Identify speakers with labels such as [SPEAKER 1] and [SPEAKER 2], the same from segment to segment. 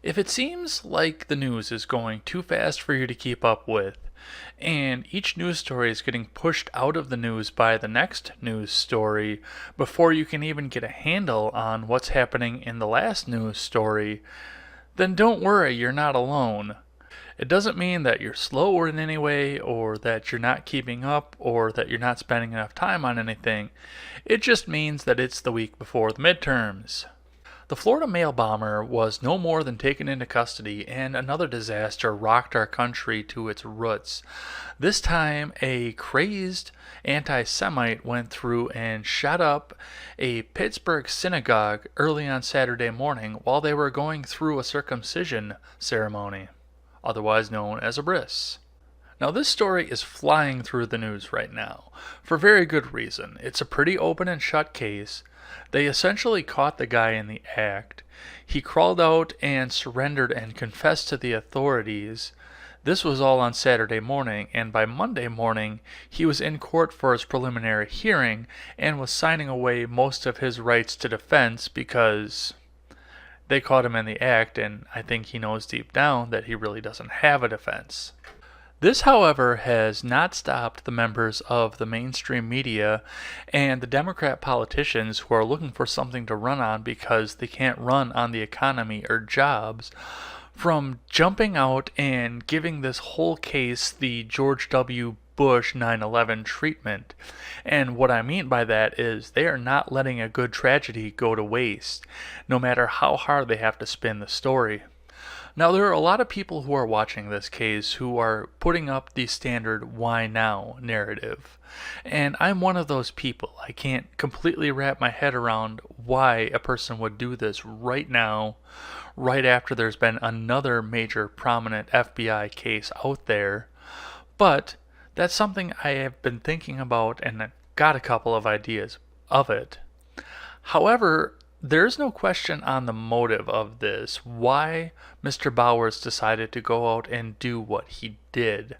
[SPEAKER 1] If it seems like the news is going too fast for you to keep up with, and each news story is getting pushed out of the news by the next news story before you can even get a handle on what's happening in the last news story, then don't worry, you're not alone. It doesn't mean that you're slower in any way, or that you're not keeping up, or that you're not spending enough time on anything. It just means that it's the week before the midterms. The Florida mail bomber was no more than taken into custody, and another disaster rocked our country to its roots. This time, a crazed anti-semite went through and shot up a Pittsburgh synagogue early on Saturday morning while they were going through a circumcision ceremony, otherwise known as a bris. Now, this story is flying through the news right now, for very good reason. It's a pretty open and shut case. They essentially caught the guy in the act. He crawled out and surrendered and confessed to the authorities. This was all on Saturday morning, and by Monday morning, he was in court for his preliminary hearing and was signing away most of his rights to defense because they caught him in the act, and I think he knows deep down that he really doesn't have a defense. This, however, has not stopped the members of the mainstream media and the Democrat politicians who are looking for something to run on because they can't run on the economy or jobs from jumping out and giving this whole case the George W. Bush 9/11 treatment. And what I mean by that is they are not letting a good tragedy go to waste, no matter how hard they have to spin the story. Now, there are a lot of people who are watching this case who are putting up the standard why now narrative. And I'm one of those people. I can't completely wrap my head around why a person would do this right now, right after there's been another major prominent FBI case out there. But that's something I have been thinking about and I've got a couple of ideas of it. However, there's no question on the motive of this, why Mr. Bowers decided to go out and do what he did.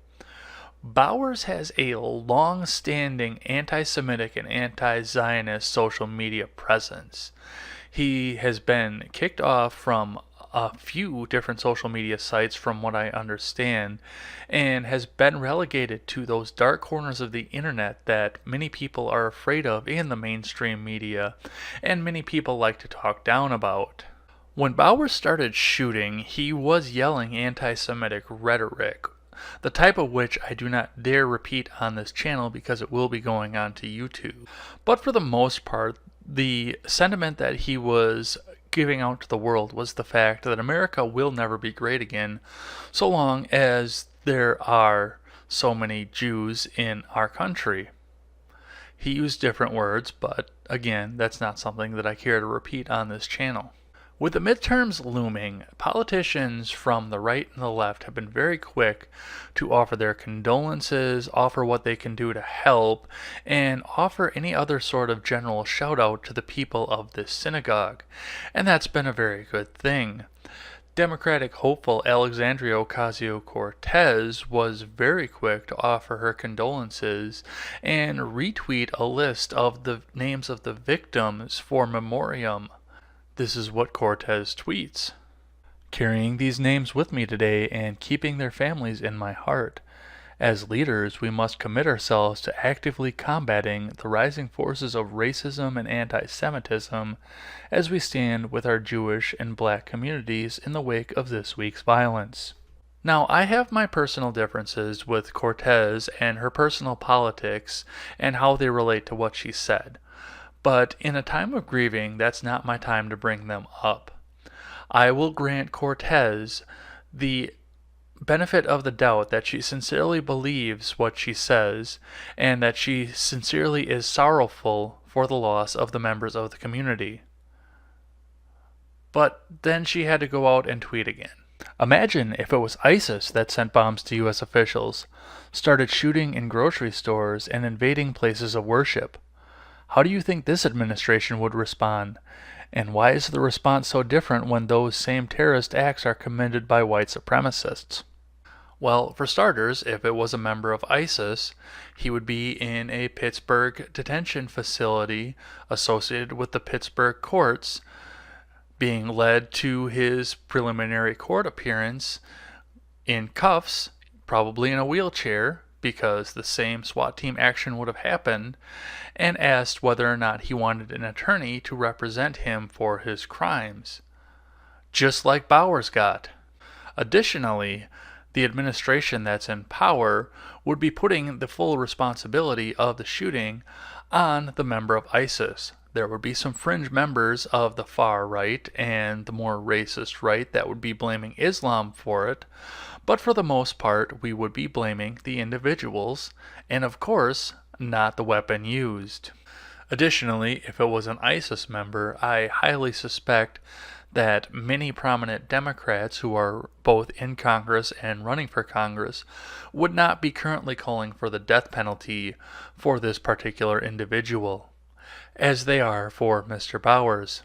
[SPEAKER 1] Bowers has a long-standing anti-Semitic and anti-Zionist social media presence. He has been kicked off from a few different social media sites from what I understand, and has been relegated to those dark corners of the internet that many people are afraid of in the mainstream media, and many people like to talk down about. When Bowers started shooting, he was yelling anti-Semitic rhetoric, the type of which I do not dare repeat on this channel because it will be going on to YouTube. But for the most part, the sentiment that he was giving out to the world was the fact that America will never be great again so long as there are so many Jews in our country. He used different words, but again, that's not something that I care to repeat on this channel. With the midterms looming, politicians from the right and the left have been very quick to offer their condolences, offer what they can do to help, and offer any other sort of general shout out to the people of this synagogue. And that's been a very good thing. Democratic hopeful Alexandria Ocasio-Cortez was very quick to offer her condolences and retweet a list of the names of the victims for memoriam. This is what Cortez tweets. Carrying these names with me today and keeping their families in my heart. As leaders, we must commit ourselves to actively combating the rising forces of racism and anti-Semitism as we stand with our Jewish and Black communities in the wake of this week's violence. Now, I have my personal differences with Cortez and her personal politics and how they relate to what she said. But in a time of grieving, that's not my time to bring them up. I will grant Cortez the benefit of the doubt that she sincerely believes what she says, and that she sincerely is sorrowful for the loss of the members of the community. But then she had to go out and tweet again. Imagine if it was ISIS that sent bombs to U.S. officials, started shooting in grocery stores, and invading places of worship. How do you think this administration would respond? And why is the response so different when those same terrorist acts are committed by white supremacists? Well, for starters, if it was a member of ISIS, he would be in a Pittsburgh detention facility associated with the Pittsburgh courts, being led to his preliminary court appearance in cuffs, probably in a wheelchair, because the same SWAT team action would have happened, and asked whether or not he wanted an attorney to represent him for his crimes, just like Bowers got. Additionally, the administration that's in power would be putting the full responsibility of the shooting on the member of ISIS. There would be some fringe members of the far right and the more racist right that would be blaming Islam for it, but for the most part we would be blaming the individuals and, of course, not the weapon used. Additionally, if it was an ISIS member, I highly suspect that many prominent Democrats who are both in Congress and running for Congress would not be currently calling for the death penalty for this particular individual, as they are for Mr. Bowers.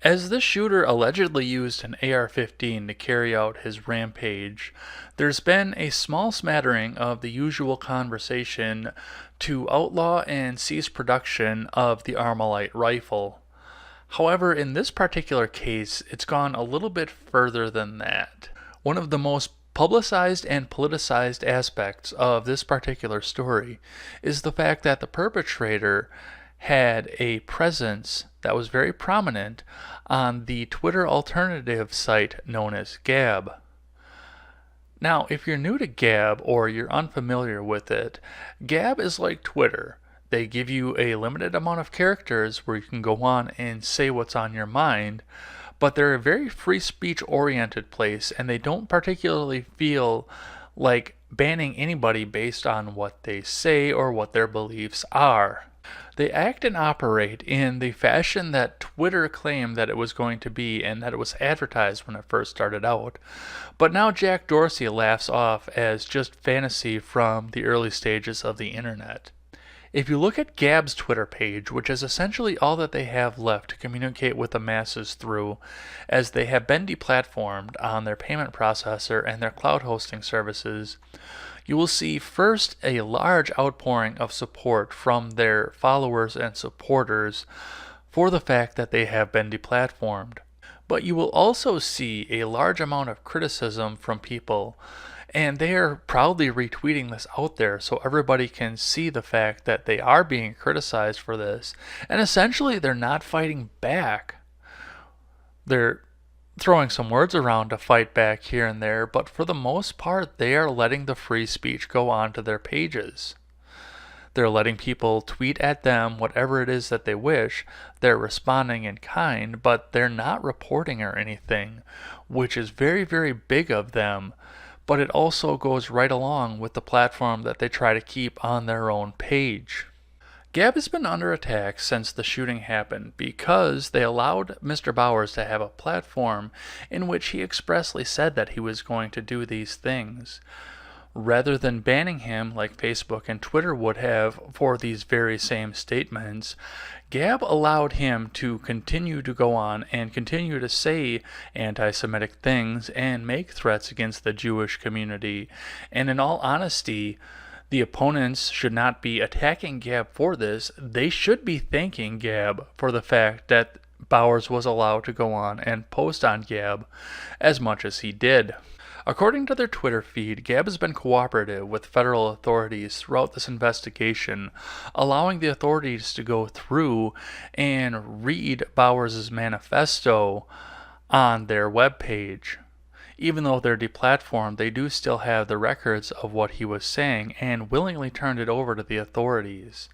[SPEAKER 1] As this shooter allegedly used an AR-15 to carry out his rampage, there's been a small smattering of the usual conversation to outlaw and cease production of the Armalite rifle. However, in this particular case, it's gone a little bit further than that. One of the most publicized and politicized aspects of this particular story is the fact that the perpetrator had a presence that was very prominent on the Twitter alternative site known as Gab. Now, if you're new to Gab or you're unfamiliar with it, Gab is like Twitter. They give you a limited amount of characters where you can go on and say what's on your mind, but they're a very free speech oriented place, and they don't particularly feel like banning anybody based on what they say or what their beliefs are. They act and operate in the fashion that Twitter claimed that it was going to be and that it was advertised when it first started out, but now Jack Dorsey laughs off as just fantasy from the early stages of the internet. If you look at Gab's Twitter page, which is essentially all that they have left to communicate with the masses through, as they have been deplatformed on their payment processor and their cloud hosting services, you will see first a large outpouring of support from their followers and supporters for the fact that they have been deplatformed. But you will also see a large amount of criticism from people, and they are proudly retweeting this out there so everybody can see the fact that they are being criticized for this. And essentially, they're not fighting back. They're throwing some words around to fight back here and there, but for the most part, they are letting the free speech go onto their pages. They're letting people tweet at them whatever it is that they wish. They're responding in kind, but they're not reporting or anything, which is very, very big of them. But it also goes right along with the platform that they try to keep on their own page. Gab has been under attack since the shooting happened because they allowed Mr. Bowers to have a platform in which he expressly said that he was going to do these things. Rather than banning him like Facebook and Twitter would have for these very same statements, Gab allowed him to continue to go on and continue to say anti-Semitic things and make threats against the Jewish community. And in all honesty, the opponents should not be attacking Gab for this. They should be thanking Gab for the fact that Bowers was allowed to go on and post on Gab as much as he did. According to their Twitter feed, Gab has been cooperative with federal authorities throughout this investigation, allowing the authorities to go through and read Bowers' manifesto on their webpage. Even though they're deplatformed, they do still have the records of what he was saying and willingly turned it over to the authorities.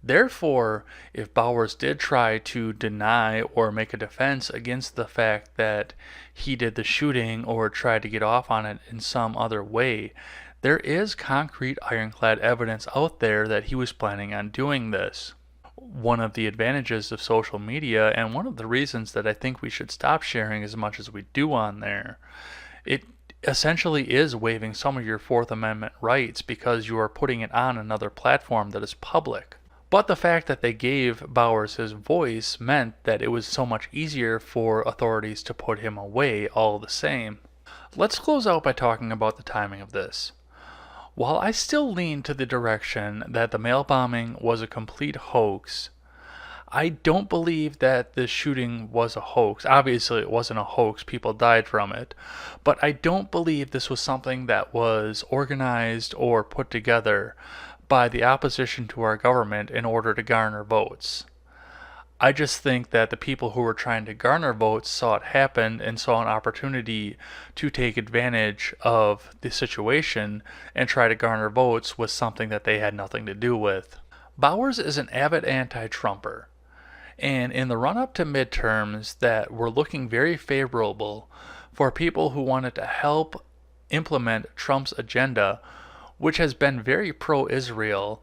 [SPEAKER 1] Therefore, if Bowers did try to deny or make a defense against the fact that he did the shooting or tried to get off on it in some other way, there is concrete ironclad evidence out there that he was planning on doing this. One of the advantages of social media, and one of the reasons that I think we should stop sharing as much as we do on there, it essentially is waiving some of your Fourth Amendment rights because you are putting it on another platform that is public. But the fact that they gave Bowers his voice meant that it was so much easier for authorities to put him away all the same. Let's close out by talking about the timing of this. While I still lean to the direction that the mail bombing was a complete hoax, I don't believe that this shooting was a hoax. Obviously, it wasn't a hoax. People died from it. But I don't believe this was something that was organized or put together by the opposition to our government in order to garner votes. I just think that the people who were trying to garner votes saw it happen and saw an opportunity to take advantage of the situation and try to garner votes with something that they had nothing to do with. Bowers is an avid anti-Trumper. And in the run-up to midterms that were looking very favorable for people who wanted to help implement Trump's agenda, which has been very pro-Israel,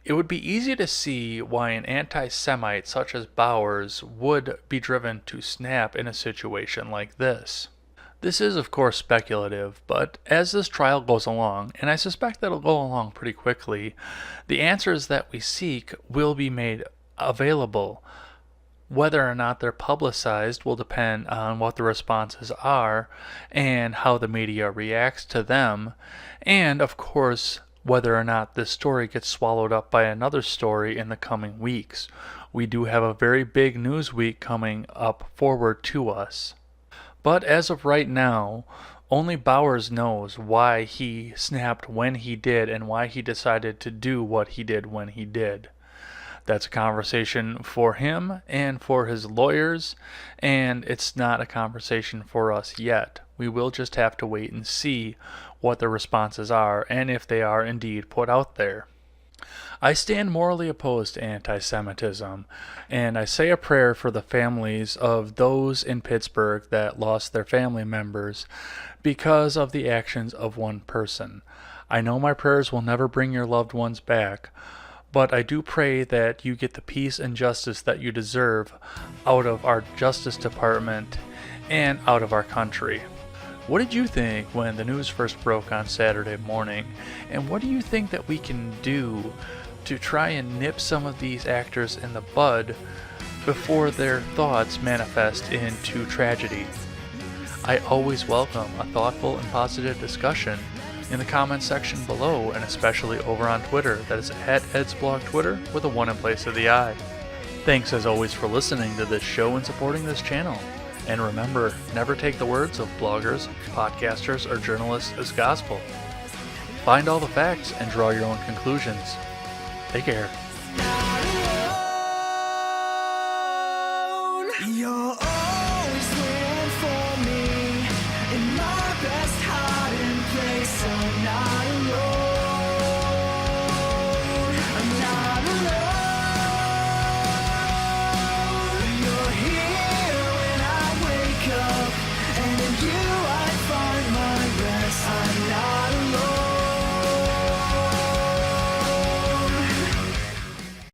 [SPEAKER 1] it would be easy to see why an anti-Semite such as Bowers would be driven to snap in a situation like this. This is of course speculative, but as this trial goes along, and I suspect that it'll go along pretty quickly, the answers that we seek will be made available. Whether or not they're publicized will depend on what the responses are and how the media reacts to them, and of course whether or not this story gets swallowed up by another story in the coming weeks. We do have a very big news week coming up forward to us. But as of right now, only Bowers knows why he snapped when he did and why he decided to do what he did when he did. That's a conversation for him and for his lawyers, and it's not a conversation for us yet. We will just have to wait and see what the responses are and if they are indeed put out there. I stand morally opposed to anti-Semitism, and I say a prayer for the families of those in Pittsburgh that lost their family members because of the actions of one person. I know my prayers will never bring your loved ones back, but I do pray that you get the peace and justice that you deserve out of our Justice Department and out of our country. What did you think when the news first broke on Saturday morning? And what do you think that we can do to try and nip some of these actors in the bud before their thoughts manifest into tragedy? I always welcome a thoughtful and positive discussion in the comments section below, and especially over on Twitter. That is at EdsBlogTwitter with a 1 in place of the I. Thanks as always for listening to this show and supporting this channel. And remember, never take the words of bloggers, podcasters, or journalists as gospel. Find all the facts and draw your own conclusions. Take care.